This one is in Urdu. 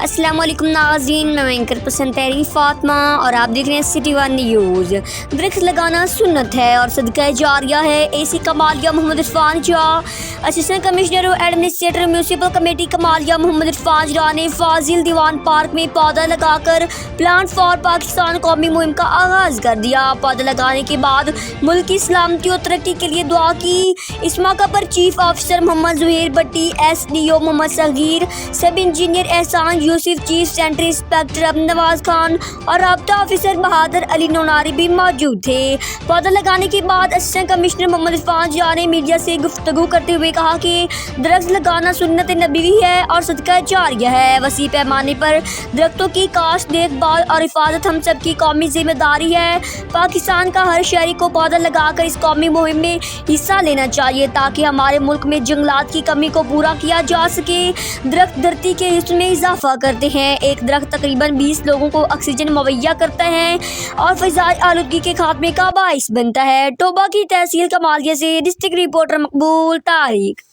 السلام علیکم ناظرین، میں اینکر پسند تحریر فاطمہ اور آپ دیکھ رہے ہیں سٹی ون نیوز۔ درخت لگانا سنت ہے اور صدقہ جاریہ ہے، اے.سی کمالیہ محمد عرفان جا۔ اسسٹنٹ کمشنر و ایڈمنسٹریٹر میونسپل کمیٹی کمالیہ محمد عرفان جا نے فاضل دیوان پارک میں پودا لگا کر پلانٹ فار پاکستان قومی مہم کا آغاز کر دیا۔ پودا لگانے کے بعد ملک کی سلامتی اور ترقی کے لیے دعا کی۔ اس موقع پر چیف آفیسر محمد بٹی، ایس.ڈی.او محمد صغیر، سب انجینئر احسان یوسف، chief centre inspector Nawaz Khan اور رابطہ آفیسر بہادر علی نوناری بھی موجود تھے۔ پودا لگانے کے بعد اسسٹنٹ کمشنر محمد عرفان جا نے میڈیا سے گفتگو کرتے ہوئے کہا کہ درخت لگانا سنت نبوی ہے اور صدقہ جاریہ ہے۔ وسیع پیمانے پر درختوں کی کاشت، دیکھ بھال اور حفاظت ہم سب کی قومی ذمہ داری ہے۔ پاکستان کا ہر شہری کو پودا لگا کر اس قومی مہم میں حصہ لینا چاہیے تاکہ ہمارے ملک میں جنگلات کی کمی کو پورا کیا جا سکے۔ درخت دھرتی کے حسن میں اضافہ کرتے ہیں۔ ایک درخت تقریباً 20 لوگوں کو آکسیجن مہیا کرتا ہے اور فضائی آلودگی کے خاتمے کا باعث بنتا ہے۔ ٹوبہ کی تحصیل کمالیہ سے ڈسٹرکٹ رپورٹر مقبول تاریخ۔